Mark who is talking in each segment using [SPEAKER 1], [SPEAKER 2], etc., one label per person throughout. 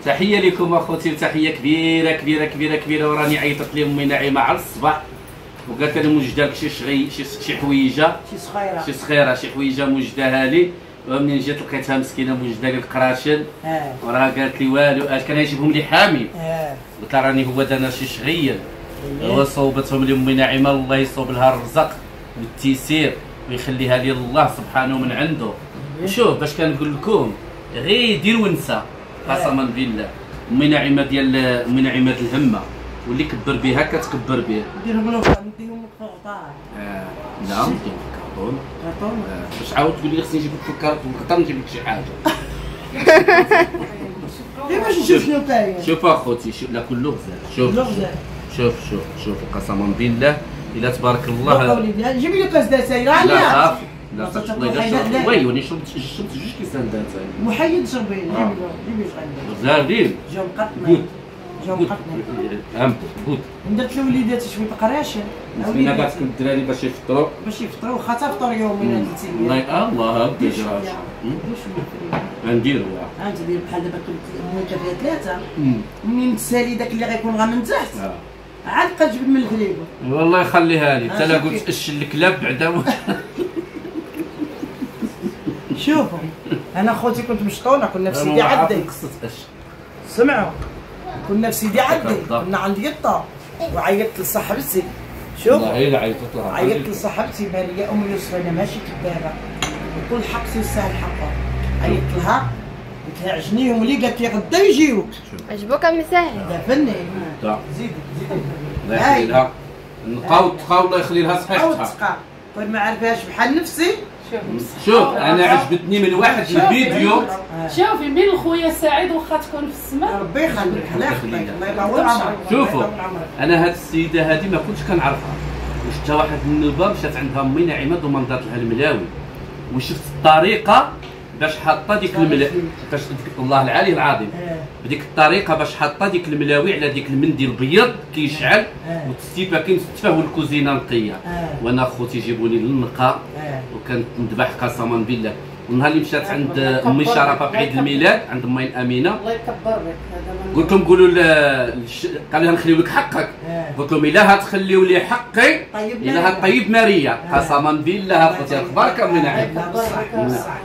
[SPEAKER 1] تحيه لكم اخوتي، تحيه كبيره كبيره كبيره كبيره. وراني عيطت لي امي نعيمه على الصباح وقالت لي موجده لك شي حويجه، شي صغيره، شي حويجه موجداها لي. ومنين جات لقيتها مسكينه موجده لي القراشن، وراه قالت لي والو كان يجيبهم لي حامي. قلت لها راني هو دانا شي شغيل، هو صوبتهم لامي نعيمه، الله يصوب لها الرزق والتيسير ويخليها لي الله سبحانه من عنده. شوف باش كنقول لكم غير دير ونسى قسما بالله. امي نعيمه ديال امي نعيمه الهمه، واللي كبر بها كتكبر به.
[SPEAKER 2] نديرهم لهم نديرهم في الغطاء.
[SPEAKER 1] لا نديرهم في الكرتون. باش عاود تقول لي خصني نجيب لك في الكرتون نقدر نجيب لك شي حاجه.
[SPEAKER 2] باش نشوف شنو كاين.
[SPEAKER 1] شوف اخوتي، شوف لا كله غزال. شوف قسما بالله الا تبارك الله.
[SPEAKER 2] جيب لي كاس داتاي. لا
[SPEAKER 1] صافي لا صافي الله وي وني شربت جوج كيسان داتاي.
[SPEAKER 2] محيد شربي. جيب لي
[SPEAKER 1] غزالين
[SPEAKER 2] جاو مقطمين.
[SPEAKER 1] قلت
[SPEAKER 2] درت لوليداتي شويه القراشن.
[SPEAKER 1] انا قالت لكم الدراري باش يفطروا
[SPEAKER 2] واخا تفطر يومين 3 ايام.
[SPEAKER 1] الله هكا غنديروا
[SPEAKER 2] غندير بحال دابا المويكه فيها 3. منين تسالي داك اللي غيكون غا من تحت عاد بقى تجبد من الفريكو.
[SPEAKER 1] والله يخليها لي. حتى لا قلت اشل الكلاب بعدا.
[SPEAKER 2] شوفوا انا خوتي كنت مشطونه، كنا في سيدي عدي. سمعوا كنا في سيدي عدي، كنا عند قطه وعيطت لصاحبتي. شوف
[SPEAKER 1] والله عيطت لها،
[SPEAKER 2] عيطت لصاحبتي ماليه ام يوسف انا ماشي كذابه وكل حق يستاهل حقه. عيطت لها قلت لها عجنيهم لي، قالت لي غدا يجيوك.
[SPEAKER 3] عجبوك مساهل؟
[SPEAKER 2] لا فني. زيد
[SPEAKER 1] الله يخلي لها. نقاو الله يخلي لها صحيحتها.
[SPEAKER 2] كون ما عرفهاش بحال نفسي.
[SPEAKER 1] شوف انا عجبتني من واحد الفيديو.
[SPEAKER 4] شوفي من خويا سعيد واخا تكون في السماء
[SPEAKER 2] ربي يخليك. الله يخليك الله يطول عمرك.
[SPEAKER 1] شوفوا انا هاد السيده هذه ما كنتش كنعرفها، وشفتها واحد النوبه مشات عندها امي نعيمه ومنضات لها الملاوي، وشفت الطريقه باش حاطه ديك الملاوي، باش الله العلي العظيم بديك الطريقه باش حاطه ديك الملاوي على ديك المنديل البيض كيشعل والتستيفه كنستفاه والكوزينه نقيه. وانا خوتي جيبوني للنقا وكانت نذبح قسما بالله. والنهار اللي مشات عند امي شرفه في عيد الميلاد عند امي الامينه،
[SPEAKER 4] الله يكبر بك. هذا
[SPEAKER 1] قلت لهم قولوا قال لها نخليو لك حقك. قلت لهم الا هتخليو لي حقي الا هطيب ماريا. قسما بالله اخوتي اخبارك امي نعيمه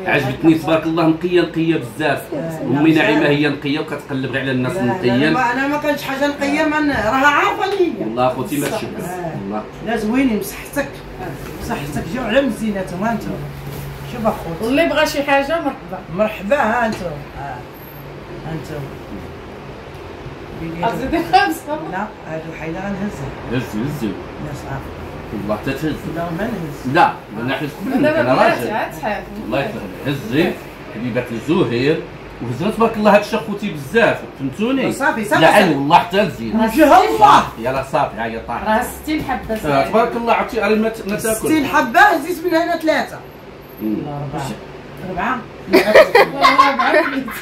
[SPEAKER 1] عجبتني تبارك الله، نقيه بزاف. امي نعيمه هي نقيه وكتقلب غير على الناس نقيه.
[SPEAKER 2] انا ما كانش حاجه نقيه راها عارفه ليا.
[SPEAKER 1] والله اخوتي ما تشبه والله.
[SPEAKER 2] لا زوينين بصحتك جاو على مزيناتهم. ها انتم شوف اخوتي
[SPEAKER 4] اللي بغى شي حاجه
[SPEAKER 2] مرحبا. ها انتم انتم
[SPEAKER 4] ازيدي 5.
[SPEAKER 2] لا هادو حيله غنهزها.
[SPEAKER 1] هزوا
[SPEAKER 2] لا صافي
[SPEAKER 1] والله تتهز.
[SPEAKER 2] لا ما نهز.
[SPEAKER 1] لا انا حيت قبل انا راجل. الله يطلع هزي حبيبات الزهير وهزنا تبارك الله. هادشي اخوتي بزاف فهمتوني.
[SPEAKER 2] صافي
[SPEAKER 1] لا عين والله حتى تزيد
[SPEAKER 2] وجه الله.
[SPEAKER 1] يلا صافي ها هي طاح
[SPEAKER 4] راه 60 حبه.
[SPEAKER 1] تبارك الله عرفتي راه ما تاكل
[SPEAKER 2] 60 حبه زيد من هنا 3 4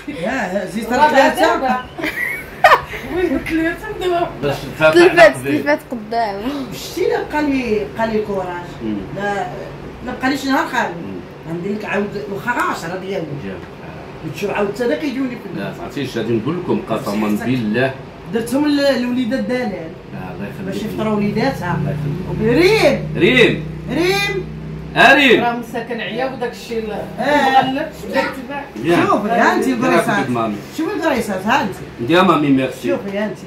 [SPEAKER 2] يا زيد 3
[SPEAKER 1] باش
[SPEAKER 3] تلفات قدام.
[SPEAKER 2] شتي بقى لي كوراج. لا بقاليش نهار خالي غندير لك عاود واخا 10 ديال وتشوف عاود حتى داك يجوني في
[SPEAKER 1] لا عرفتي غادي نقول لكم قسما بالله
[SPEAKER 2] درتهم لوليدات دلال
[SPEAKER 1] الله يخليك
[SPEAKER 2] باش يفطروا وليداتها.
[SPEAKER 1] الله يخليك. ريم ريم
[SPEAKER 4] راه مساكن عيا وداك الشيء مغلف بدا يتباع.
[SPEAKER 2] شوفي ها انت الكريسات، شوفي الكريسات ها انت.
[SPEAKER 1] يا مامي ميرسي.
[SPEAKER 2] شوفي ها انت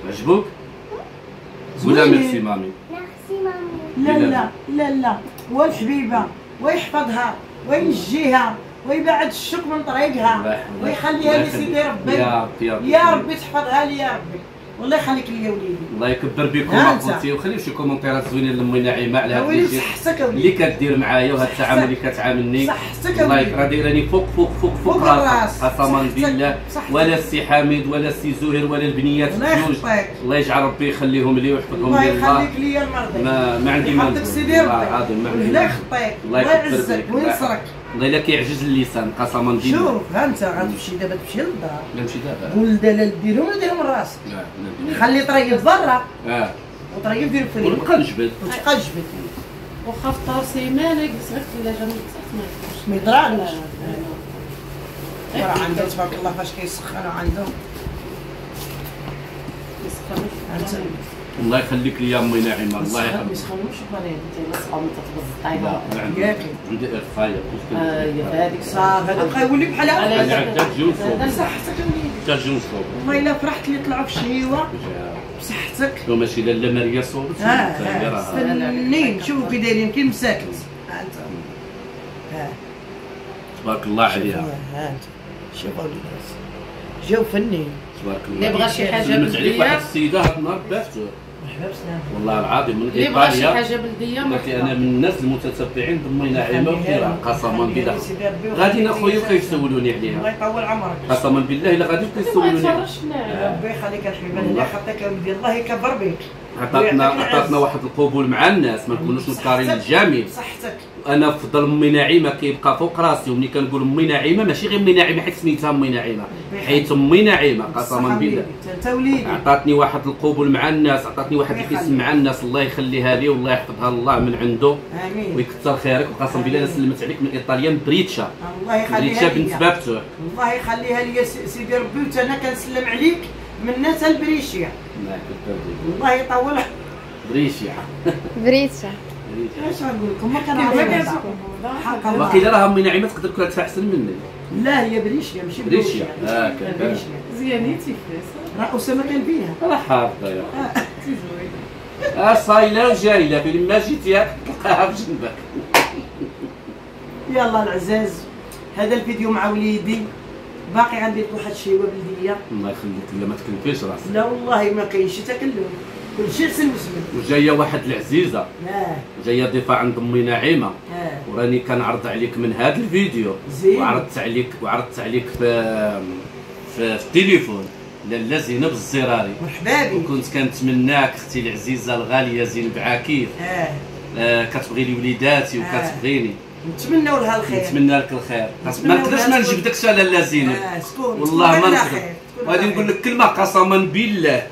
[SPEAKER 1] عجبوك ولا ميرسي مامي؟
[SPEAKER 3] ميرسي مامي.
[SPEAKER 2] لا والحبيبه ويحفظها وينجيها ويبعد الشك من طريقها ويخليها لسيدي ربي. يا ربي تحفظها لي يا ربي. والله يخليك لي يا وليدي.
[SPEAKER 1] الله يكبر بكم اخوتي وخليو شي كومونتيرات زوينين لامي نعيمه على هذا الشيء اللي كدير معايا وهذا التعامل اللي كتعاملني. الله يكرا دايراني فوق راس قسما بالله. ولا السي حميد ولا السي زهير ولا البنيات الجوج. الله يجعل ربي يخليهم لي ويحفظهم لي.
[SPEAKER 2] الله يخليك لي المرضي.
[SPEAKER 1] ما عندي ما
[SPEAKER 2] يحفظك سيدي ربي. الله يخطيك الله يعزك وينصرك.
[SPEAKER 1] والله الا كيعجز اللسان قسما بالله.
[SPEAKER 2] شوف ها انت غتمشي دابا تمشي للدار.
[SPEAKER 1] نمشي دابا.
[SPEAKER 2] ولد لا ديرهم ولا ديرهم راسك. خلي طريف برا. وطريف دير فريق.
[SPEAKER 1] ونبقى نجبد.
[SPEAKER 2] وتبقى تجبد.
[SPEAKER 4] وخا فطر سيمانه يجلس غير في الثلاجه من تحت
[SPEAKER 2] ما يطرالوش. راه عنده تبارك الله فاش كيسخنوا عنده
[SPEAKER 4] يسخنوا.
[SPEAKER 1] الله يخليك لي يا امي نعيمه، الله يخليك.
[SPEAKER 4] ما يسخنوش بنات انت صعب تتبز الطايبه.
[SPEAKER 1] لا عندي خايب.
[SPEAKER 4] يا هذيك
[SPEAKER 2] صافي هذا يولي بحال هكا.
[SPEAKER 1] حتى جوج صوب.
[SPEAKER 2] بصحتك اوليدي.
[SPEAKER 1] حتى جوج صوب.
[SPEAKER 2] والله الا فرحت لي طلعوا في الشهيوه. بصحتك.
[SPEAKER 1] لو ماشي لاله ماريا صوبت.
[SPEAKER 2] استني نشوفوا كي دايرين كي مساكن. ها انت.
[SPEAKER 1] تبارك الله عليها.
[SPEAKER 2] ها انت. شوفوا الناس. جاو فنين.
[SPEAKER 1] تبارك الله.
[SPEAKER 4] اللي بغى شي حاجه
[SPEAKER 1] سلمت عليك واحد
[SPEAKER 4] بلديه
[SPEAKER 1] السيده هاد النهار بافته.
[SPEAKER 2] مرحبا بسلام.
[SPEAKER 1] والله العظيم من
[SPEAKER 4] اللي بغى شي
[SPEAKER 1] ايطاليا.
[SPEAKER 4] حاجه بلديه
[SPEAKER 1] قالت لي انا من الناس المتتبعين بامي نعيمه وكيرا قسما بالله. غاديين اخويا وكيسولوني عليها.
[SPEAKER 2] الله يطول عمرك.
[SPEAKER 1] قسما بالله الا غادي كيسولوني عليها.
[SPEAKER 2] ربي يخليك الحبيبه اللي عطاك ولدي الله يكبر بك.
[SPEAKER 1] عطاتنا واحد القبول مع الناس، ما نكونوش مكارين الجميع.
[SPEAKER 2] صحتك.
[SPEAKER 1] انا فضل امي نعيمه كيبقى فوق راسي، وملي كنقول امي نعيمه ماشي غير امي نعيمه حيت سميتها امي نعيمه، حيت امي نعيمه قسما بالله.
[SPEAKER 2] انت وليدي
[SPEAKER 1] عطاتني واحد القبول مع الناس، عطاتني واحد الاسم مع الناس، الله يخليها لي والله يحفظها الله من عنده.
[SPEAKER 2] امين.
[SPEAKER 1] ويكثر خيرك، وقسما بالله انا سلمت عليك من ايطاليا من بريتشا.
[SPEAKER 2] الله يخليها
[SPEAKER 1] بريتشا
[SPEAKER 2] لي.
[SPEAKER 1] بنت بابتو.
[SPEAKER 2] الله يخليها لي سيدي ربي، وأنا كنسلم عليك من ناس البريشيا.
[SPEAKER 1] الله يكثر
[SPEAKER 2] الله يطول.
[SPEAKER 1] بريشيا.
[SPEAKER 3] بريتشا.
[SPEAKER 2] اش غنقول لكم ما كنعرفش حق الله.
[SPEAKER 1] وكيلا راه امي نعيمه تقدر تكون تدفع احسن مني.
[SPEAKER 2] لا هي بريشيا ماشي
[SPEAKER 1] بريشيا.
[SPEAKER 2] بريشيا.
[SPEAKER 4] زيانيتي فاس
[SPEAKER 2] راه اسامه كان فيها.
[SPEAKER 1] راه حافظه يا
[SPEAKER 4] تي زوين.
[SPEAKER 1] صايله وجايله، فين ما جيتي تلقاها بجنبك.
[SPEAKER 2] يلا العزاز، هذا الفيديو مع وليدي، باقي غندير واحد الشيوه بلديه.
[SPEAKER 1] الله يخليك، لا ما تكلفيش راسك.
[SPEAKER 2] لا والله ما كاينش تكلف، كلشي سن وسمن.
[SPEAKER 1] وجايه واحد العزيزه، جايه ضيفه عند امي نعيمه، وراني كنعرض عليك من هذا الفيديو.
[SPEAKER 2] زين.
[SPEAKER 1] وعرضت عليك في التليفون لاله زينب الزراري.
[SPEAKER 2] مرحبا بك.
[SPEAKER 1] وكنت كنتمناك اختي العزيزه الغاليه زينب عكيف، كتبغي لي وليداتي وكتبغيني،
[SPEAKER 2] نتمنوا لها الخير.
[SPEAKER 1] نتمنى لك الخير. ما نقدرش ما نجبدكش على لاله زينب. والله ما نقدر. وغادي نقول لك كلمه قسما بالله،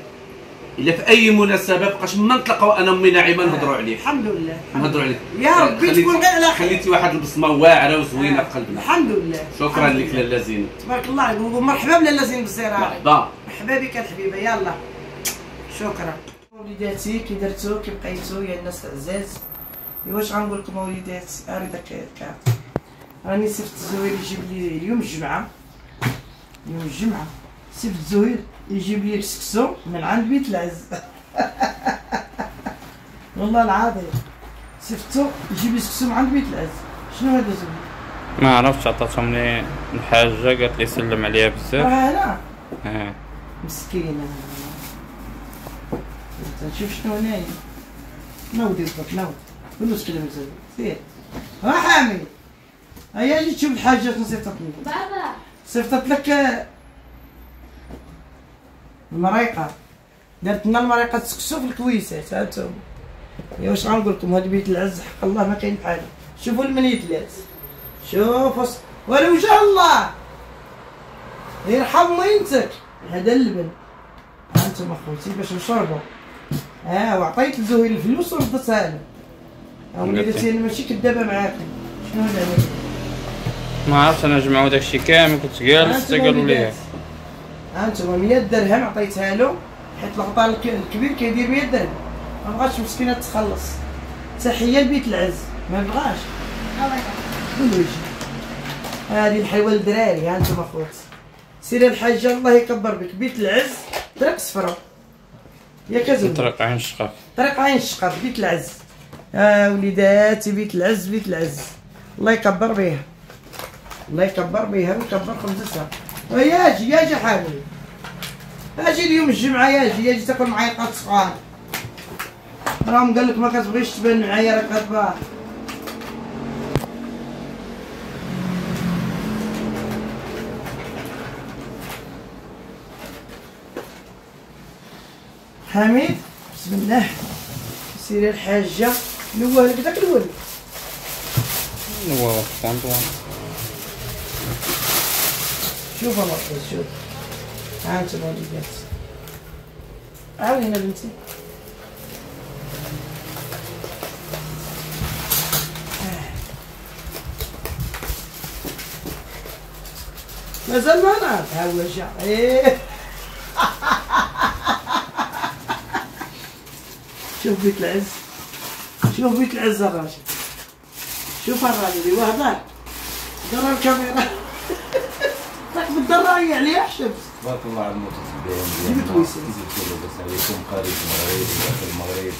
[SPEAKER 1] الا في اي مناسبه بقاش ما نتلاقاو انا امي نعيمه نهضروا عليك.
[SPEAKER 2] الحمد لله.
[SPEAKER 1] نهضروا عليك
[SPEAKER 2] يا ربي تكون غير على خير.
[SPEAKER 1] خليتي واحد البصمه واعره وزوينه في قلبنا.
[SPEAKER 2] الحمد لله.
[SPEAKER 1] شكرا لك لاله زينب.
[SPEAKER 2] تبارك الله عليك، ومرحبا بلاله زينب الزراري.
[SPEAKER 1] مرحبا.
[SPEAKER 2] مرحبا بك الحبيبه. يلا شكرا وليداتي. كي درتو كي بقيتو يا الناس العزاز. واش غنقول لكم وليداتي؟ اري داك الكارت. راني سيفت الزهير يجيب لي اليوم الجمعه، سيفت الزهير يجيب لي السكسو من عند بيت العز. والله العظيم سيفتو يجيب لي سكسو من عند بيت العز. شنو هذا زهير؟
[SPEAKER 5] ما عرفتش، عطاتهم لي الحاجه قالت لي سلم عليها بزاف.
[SPEAKER 2] راه
[SPEAKER 5] اه
[SPEAKER 2] مسكينه. نشوف شنو هنايا. نوضي بالضبط نوض كلش كلمه زهير. سير ها حامد، هيا جيت تشوف الحاجات نصيفطتني.
[SPEAKER 3] بابا
[SPEAKER 2] صيفطت لك المريقه، درت لنا المريقه تسكسو في الكويسات. ها انتم يا واش غنقول لكم، هاد بيت العز حق الله ما كاين بحالو. شوفوا المنيتلات، شوفوا ولا وجه الله يرحم وينتك. هذا اللبن ها انتم اخوتي باش نشربوا. وعطيت لزهير الفلوس وردتها له. وليداتي انا ماشي كدابه معاكم. شنو هذا؟
[SPEAKER 5] ما عرفتش انا جمعوا داكشي كامل، كنت جالس حتى قالوا لي
[SPEAKER 2] ها انتم 100 درهم عطيتها له، حيت الغطاء الكبير كيدير 100 درهم. ما بغاش مسكينه تخلص. تحيه لبيت العز، ما بغاش. قولوا يجي. هذه الحلوه للدراري. ها انتم اخوتي، سير الحاجه الله يكبر بك. بيت العز طريق صفراء يا كازو،
[SPEAKER 5] طريق عين الشقاف،
[SPEAKER 2] طريق عين الشقاف بيت العز. وليداتي بيت العز، بيت العز الله يكبر بها، الله يكبر بها ويكبر خبزتها. ياجي حامل، اجي اليوم الجمعه، ياجي تاكل معايا قط صغار. راهم قال لك ما كتبغيش تبان معايا، راك غتبان. حميد بسم الله. سيري الحاجه نوه لك داك الولد.
[SPEAKER 5] هو فونطوان.
[SPEAKER 2] شوف الله شوف. ها انتم وليدات، عاونينا بنتي. مازال ما نعرف ها هو جا. ايه شوف بيت العز، شوف بيت العز الراجل، شوف الراجل وهذا درا الكاميرا راك بالدرايه عليها الشمس.
[SPEAKER 6] تبارك الله على المتتبعين
[SPEAKER 2] جبت ويسن
[SPEAKER 6] لاباس عليكم خارج المغرب وداخل المغرب.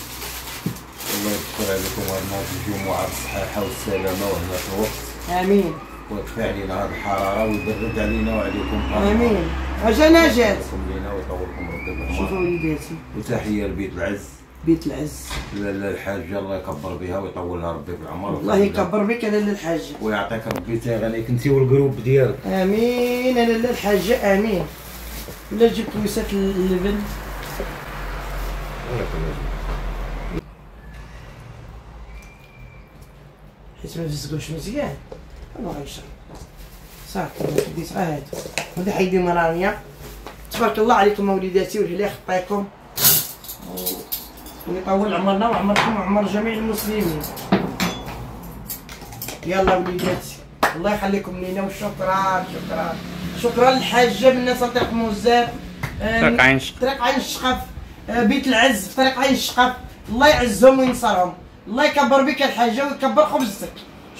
[SPEAKER 6] الله يذكر عليكم هاد الجمعة بالصحة والسلامة وهنا في الوقت.
[SPEAKER 2] امين.
[SPEAKER 6] ويدفع علينا هاد الحرارة ويبرد علينا وعليكم.
[SPEAKER 2] امين. اجانا جات.
[SPEAKER 6] لينا ويطولكم ربي بالعمر.
[SPEAKER 2] شوفوا وليداتي.
[SPEAKER 6] وتحية لبيت العز.
[SPEAKER 2] بيت العز.
[SPEAKER 6] لاله الحاجة الله يكبر بها ويطولها ربي بالعمر.
[SPEAKER 2] الله يكبر بك لاله الحاجة.
[SPEAKER 6] ويعطيك ربي تغنيك انت والجروب ديالك.
[SPEAKER 2] امين لاله الحاجة امين. ولا جبت ويسات اللبن. حيت ما فزقوش مزيان الله يشرب صافي بديت غير هادو هادي حيدي مرانيا. تبارك الله عليكم وليداتي والهلا يخطيكم ويطول عمرنا وعمركم وعمر جميع المسلمين. يلا وليداتي الله يخليكم لينا وشكرا شكرا شكرا للحاجه من الناس طريق موزات
[SPEAKER 5] طريق عين الشقف
[SPEAKER 2] طريق عين الشقف بيت العز في طريق عين الشقف. الله يعزهم وينصرهم. الله يكبر بك الحاجه ويكبر خبزتك.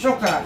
[SPEAKER 2] شكرا.